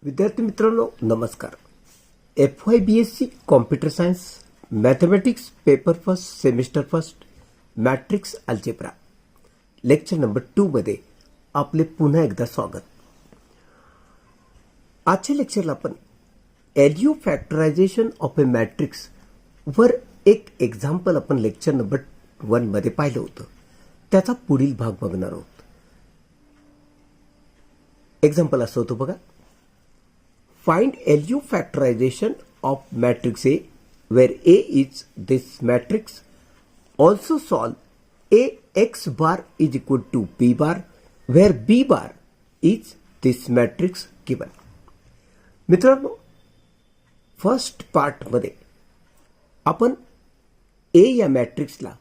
विद्यार्थी मित्रांनो नमस्कार. FYBSc computer science mathematics paper first semester first matrix algebra lecture number 2 मध्ये आपले पुन्हा एकदा स्वागत. आजच्या लेक्चरला आपण LU factorisation of A matrix वर एक एक्झाम्पल आपण लेक्चर नंबर 1 मध्ये पाहिलं होतं. त्याचा पुढील भाग बघणार आहोत. एक्झाम्पल असं होतं बघा. Find LU factorization of matrix A where A is this matrix. Also solve A x bar is equal to B bar where B bar is this matrix given. मित्रांनो फर्स्ट पार्ट मध्ये आपण A या मॅट्रिक्सला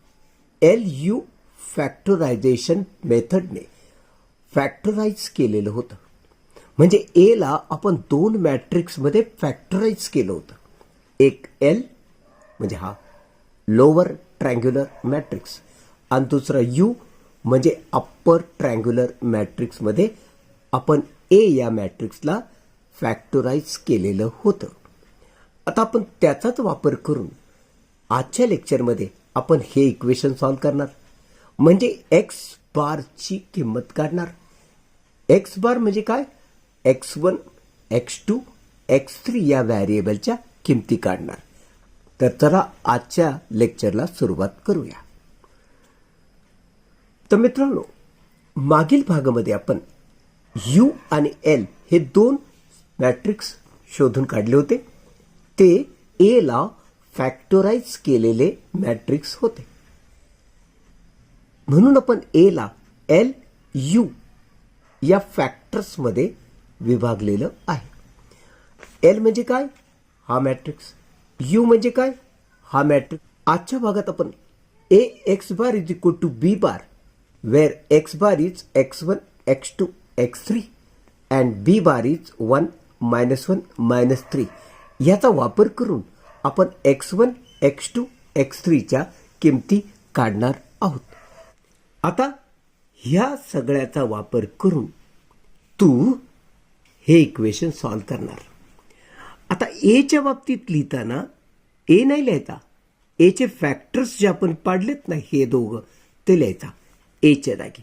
LU factorisation मेथडने factorise केलेलं होतं. म्हणजे ए ला आपण दोन मॅट्रिक्स मध्ये फॅक्टराइज केलं होतं. एक एल म्हणजे हा लोअर ट्रँग्युलर मॅट्रिक्स आणि दुसरा यू म्हणजे अप्पर ट्रँग्युलर मॅट्रिक्स मध्ये आपण ए या मॅट्रिक्सला फॅक्टराइज केलेलं होतं. आता आपण त्याचाच वापर करून आजच्या लेक्चरमध्ये आपण हे इक्वेशन सॉल्व्ह करणार. म्हणजे एक्स बारची किंमत काढणार. एक्स बार म्हणजे काय? x1, x2, x3 या व्हेरिएबलच्या किमती काढणार. तर चला आजच्या लेक्चरला सुरुवात करूया. तर मित्रांनो मागील भागामध्ये आपण U आणि L हे दोन मॅट्रिक्स शोधून काढले होते. ते A ला फॅक्टराइज केलेले मॅट्रिक्स होते. म्हणून आपण A ला L U या फॅक्टर्स मध्ये विभागलेलं आहे. एल म्हणजे काय? हा मॅट्रिक्स. यू म्हणजे काय? हा मॅट्रिक्स. आजच्या भागात आपण A X bar is equal to B bar where X bar is x1, x2, x3 and B bar is 1, -1, -3 याचा वापर करून आपण x1, x2, x3 च्या किमती काढणार आहोत. आता ह्या सगळ्याचा वापर करून तू हे इक्वेशन सॉल्व्ह करणार. आता एच्या बाबतीत लिहिताना ए नाही लिहायचा. एचे फॅक्टर्स जे आपण पाडलेत ना हे दोघं ते लिहायचा एच्या जागी.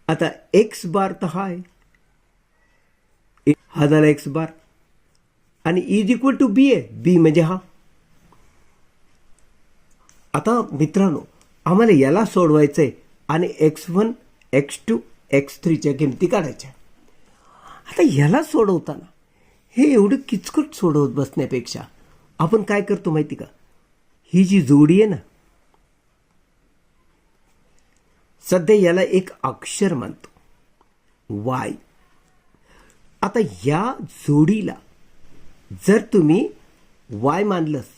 आता एक्स बार तर हा आहे, हा झाला एक्स बार आणि इज इक्वल टू बी आहे. बी म्हणजे हा. आता मित्रांनो आम्हाला याला सोडवायचंय आणि x1, x2, x3 च्या किमती काढायच्या. आता याला सोडवताना हे एवढं किचकट सोडवत बसण्यापेक्षा आपण काय करतो माहिती का? ही जी जोडी आहे ना, सध्या याला एक अक्षर मानतो वाय. आता या जोडीला जर तुम्ही वाय मानलंस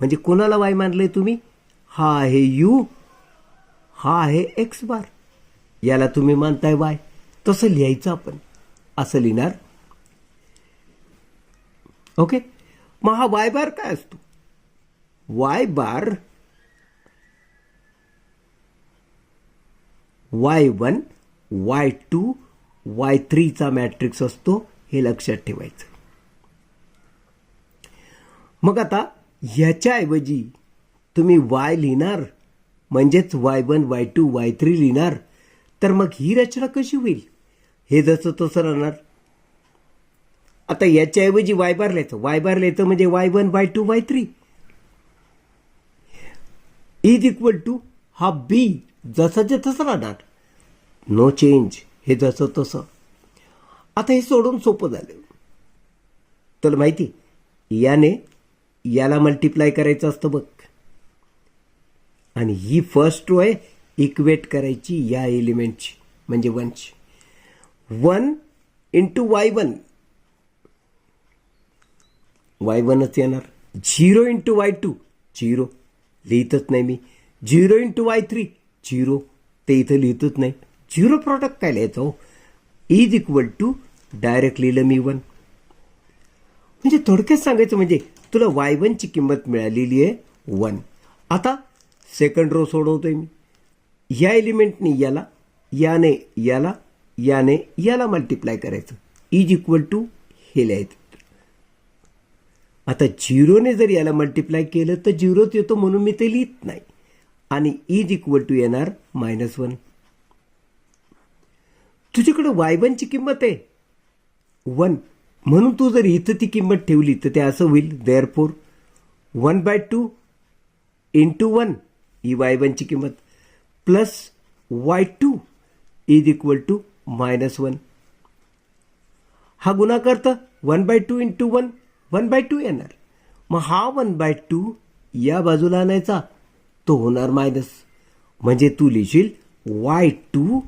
म्हणजे कोणाला वाय मानलंय तुम्ही? हा आहे यू, हा आहे एक्स बार. याला तुम्ही मानताय वाय. तसं लिहायचं आपण. असं लिहिणार. ओके. मग हा वाय बार काय असतो? वाय बार y1, y2, y3 चा मॅट्रिक्स असतो. हे लक्षात ठेवायचं. मग आता ह्याच्याऐवजी तुम्ही y लिहिणार म्हणजेच y1, y2, y3 लिहिणार. तर मग ही रचना कशी होईल? हे जसं तसं राहणार. आता याच्याऐवजी वाय बार लिहायचं. वाय बार लिहायचं म्हणजे y1, y2, y3 is equal to हा बी जसं जे तसं राहणार. No change. हे जसं तसं. आता हे सोडून सोपं झालं. तुला माहिती याने याला मल्टिप्लाय करायचं असतं बघ. आणि ही फर्स्ट रो आहे इक्वेट करायची या एलिमेंटची म्हणजे 1 ची. 1 इंटू y1 y1च येणार. 0 इंटू y2 0 लिहितच नाही मी. 0 इंटू y3 0 ते इथं लिहितच नाही. 0 प्रॉडक्ट काय लिहायचं हो? इज इक्वल टू डायरेक्ट लिहिलं मी 1. म्हणजे थोडक्यात सांगायचं म्हणजे तुला y1 ची किंमत मिळालेली आहे 1. आता सेकंड रो सोडवतोय मी. या एलिमेंटनी याला, याने याला, याने याला मल्टिप्लाय करायचं. इज इक्वल टू हे लिहायचं. आता 0ने जर याला मल्टिप्लाय केलं तर 0च येतो, म्हणून मी ते लिहित नाही. आणि इज इक्वल टू येणार -1. तुझ्याकडे y1 ची किंमत आहे 1, म्हणून तू जर इथं ती किंमत ठेवली तर ते असं होईल. देअरफॉर 1/2 इंटू 1 ही y1 ची किंमत plus y2 is equal to -1. हा गुणाकार तर 1/2 इंटू 1 1/2 येणार. मग हा 1/2 या बाजूला आणायचा, तो होणार मायनस. म्हणजे तू लिहिशील y2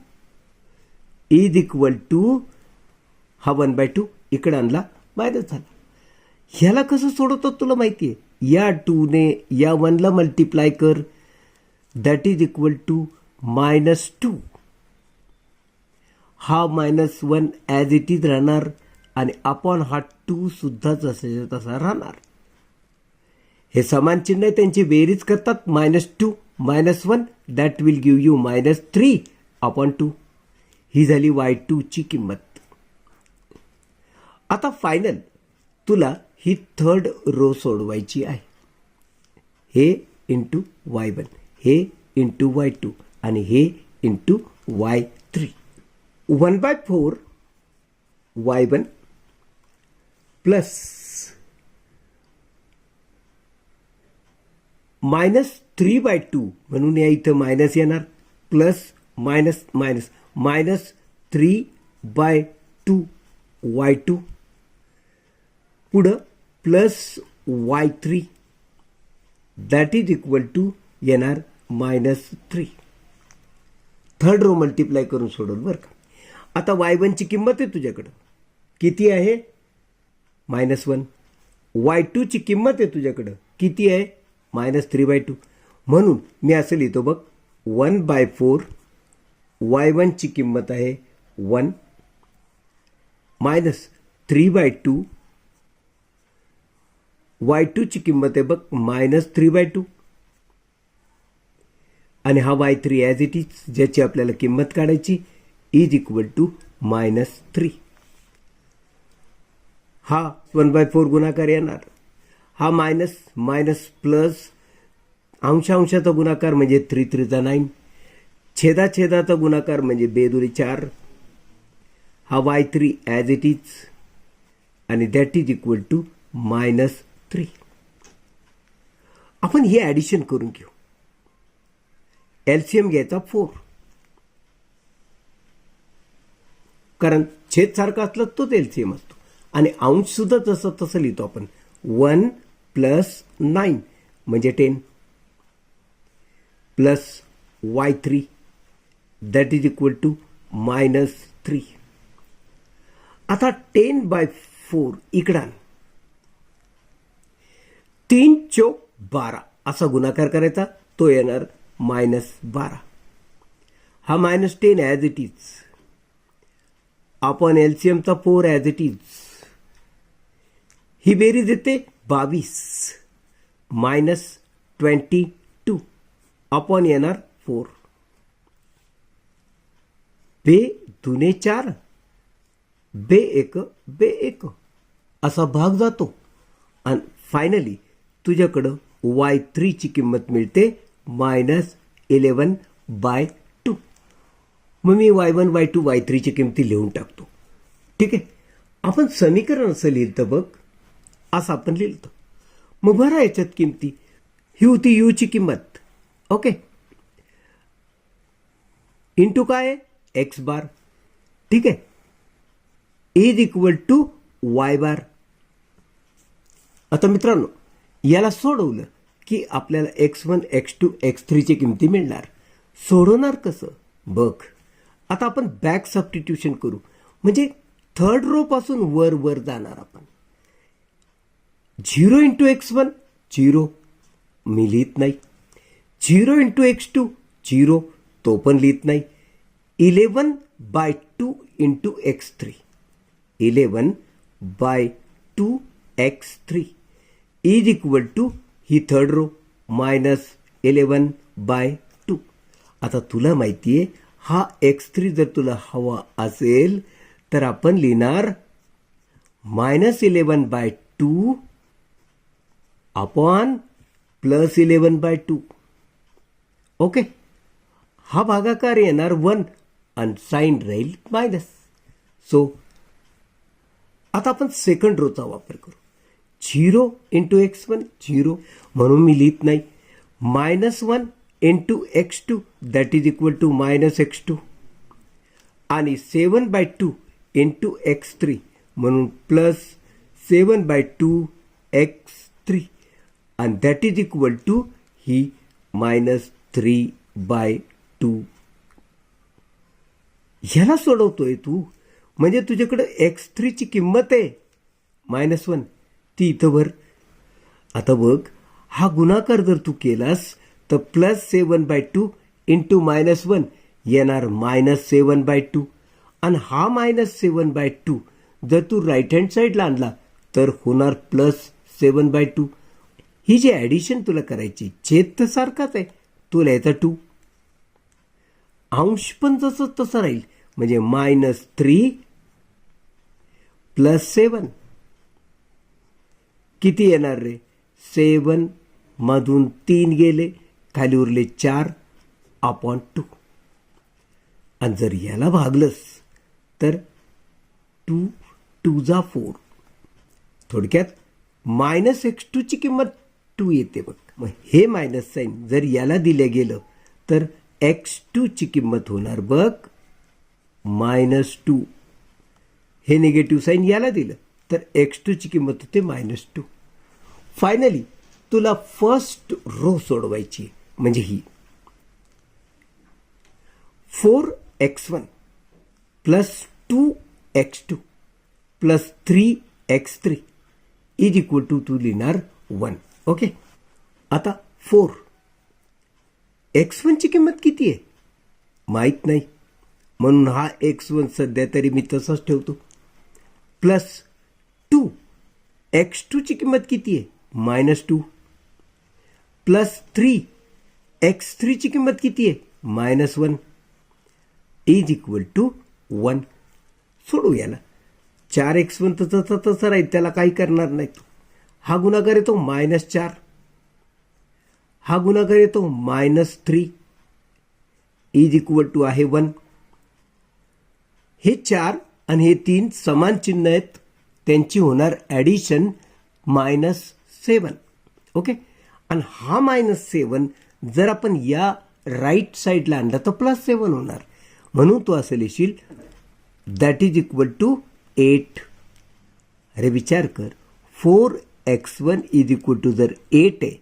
इज इक्वल टू हा 1/2 इकडे आणला, मायनस झाला. ह्याला कसं सोडवतो तुला माहिती आहे. या 2ने या 1ला मल्टिप्लाय कर, दॅट इज इक्वल टू -2. हा -1 ॲज इट इज राहणार आणि अपॉन हा 2 सुद्धा जसाच्या तसा राहणार. हे समान चिन्ह आहे, त्यांची बेरीज करतात. -2 -1 दॅट विल गिव्ह यू -3/2. ही झाली y2 ची किंमत. आता फायनल तुला ही थर्ड रो सोडवायची आहे. हे इंटू y1, हे इंटू y2 आणि हे इंटू y3. 1/4 y1 प्लस -3/2 म्हणून या इथं मायनस येणार, प्लस मायनस मायनस -3/2 y2 पुढं plus y3 that is equal to येणार -3. थर्ड रो मल्टिप्लाय करून सोडवलं बरं का. आता y1 ची किंमत आहे तुझ्याकडं किती आहे -1. y2 ची किंमत आहे तुझ्याकडं किती आहे -3/2. म्हणून मी असं लिहितो बघ, 1/4 y1 ची किंमत आहे 1 -3/2 y2 ची किंमत आहे बघ -3/2 आणि हा y3 ॲज इट इज ज्याची आपल्याला किंमत काढायची इज इक्वल टू -3. हा 1/4 गुणाकार येणार, हा मायनस मायनस प्लस अंशांशाचा गुणाकार म्हणजे 3 3 9, छेदाछेदाचा गुणाकार म्हणजे 2 2 4. हा y3 ॲज इट इज आणि दॅट इज इक्वल टू -3. आपण हे ॲडिशन करून घेऊ. एलसीएम घ्यायचा 4, कारण छेद सारखा असला तोच एलसीएम असतो. आणि अंश सुद्धा जसं तसं लिहितो आपण. 1 + 9 म्हणजे 10 plus y3 that is equal to -3. आता 10/4 इकडं 3 चौक 12 असा गुणाकार करायचा, तो येणार -12. हा -10 ॲज इट इज आपण एलसीएमचा 4 ॲज इट इज. ही बेरीज येते 22 -22 आपण येणार 4. 2 2 4 2 1 2 1 असा भाग जातो आणि फायनली तुझ्याकडं y3 ची किंमत मिळते -11/2. मग मी y1 y2 y3 ची किंमती लिहून टाकतो. ठीक आहे. आपण समीकरण असं लिहिलं बघ, असं आपण लिहिलं. मग बरं याच्यात किंमती ही होती u ची किंमत. ओके. इंटू काय आहे x बार. ठीक आहे. इज इक्वल टू y बार. आता मित्रांनो याला सोडवलं की आपल्याला x1 x2 x3 ची किंमती मिळणार. सोडवणार कसं बघ. आता आपण बॅक सबस्टिट्यूशन करू, म्हणजे थर्ड रो पासून वर वर जाणार आपण. 0 इंटू x1 0 मी लिहित नाही. 0 इंटू x2 0 तो पण लिहित नाही. 11/2 into x3 11/2 x3 is equal to ही थर्ड रो -11/2. आता तुला माहिती आहे हा x3 जर तुला हवा असेल तर आपण लिहिणार -11/2 अपॉन +11/2. ओके, हा भागाकार येणार 1 आणि साइन राहील मायनस. सो आता आपण सेकंड रोचा वापर करू. 0 इंटू x1 0 म्हणून मी लिहित नाही. -1 into x2 that is equal to -x2 आणि 7/2 इंटू x3 म्हणून +7/2 x3 आणि दॅट इज इक्वल टू ही -3/2. ह्याला सोडवतोय तू, म्हणजे तुझ्याकडे x3 ची किंमत आहे -1 ती इथं भर. आता बघ, हा गुणाकार जर तू केलास तर +7/2 इंटू -1 येणार -7/2 आणि हा -7/2 जर तू राईट हँड साईडला आणला तर होणार +7/2. ही जी ॲडिशन तुला करायची, छेद तर सारखाच आहे, तो लिहायचा 2. अंश पण जसं तसं राहील, म्हणजे -3 + 7 किती येणार रे? 7 मधून 3 गेले, खाली उरले 4/2. आणि जर याला भागलंस तर 2 2 4. थोडक्यात -x2 ची किंमत 2 येते बघ. मग हे मायनस साईन जर याला दिलं गेलं तर x2 ची किंमत होणार बघ -2. हे निगेटिव्ह साईन याला दिलं तर x2 ची किंमत होते -2. फायनली तुला फर्स्ट रो सोडवायची, म्हणजे ही 4x1 + 2x2 + 3x3 is equal to तू लिहिणार 1. ओके, आता 4 x1 ची किंमत किती आहे माहीत नाही, म्हणून हा x1 सध्या तरी मी तसाच ठेवतो. +2 x2 ची किंमत किती आहे -2 +3 x3 ची किंमत किती आहे -1 इज इक्वल टू 1. सोडू याला. 4x1 तसं तसं राहील, त्याला काही करणार नाही तू. हा गुणाकार येतो -4, हा गुणाकार येतो -3 इज इक्वल टू आहे 1. हे 4 आणि हे 3 समान चिन्ह आहेत, त्यांची होणार ॲडिशन -7. ओके, आणि हा -7 जर आपण या राईट साईडला आणला तर +7 होणार, म्हणून तू असं लिहिशील दॅट इज इक्वल टू 8. अरे विचार कर, 4x1 इज इक्वल टू जर 8 आहे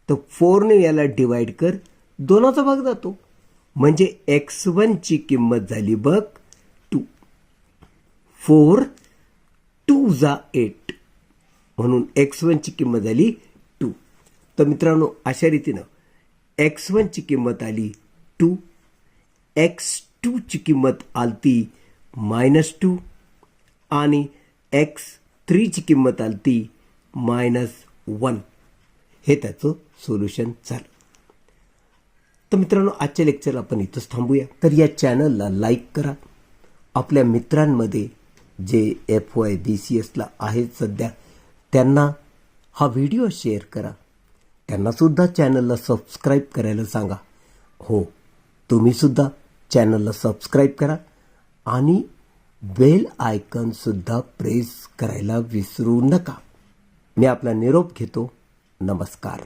तर 4ने याला डिवाइड कर, 2चा भाग जातो, म्हणजे x1 ची किंमत झाली बघ 2. 4 2 8 म्हणून x1 ची किंमत झाली 2. तर मित्रांनो, अशा रीतीनं x1 ची किंमत आली 2, x2 ची किंमत आलती -2 आणि x3 ची किंमत आलती -1. हे त्याचं सोल्युशन झालं. तर मित्रांनो, आजच्या लेक्चरला आपण इथंच थांबूया. तर या चॅनलला लाईक करा. आपल्या मित्रांमध्ये जे FY BCSला आहेत सध्या, त्यांना हा व्हिडिओ शेअर करा. त्यांनासुद्धा चॅनलला सबस्क्राईब करायला सांगा. हो, तुम्हीसुद्धा चॅनलला सबस्क्राईब करा आणि बेल आयकॉनसुद्धा प्रेस करायला विसरू नका. मी आपला निरोप घेतो. नमस्कार.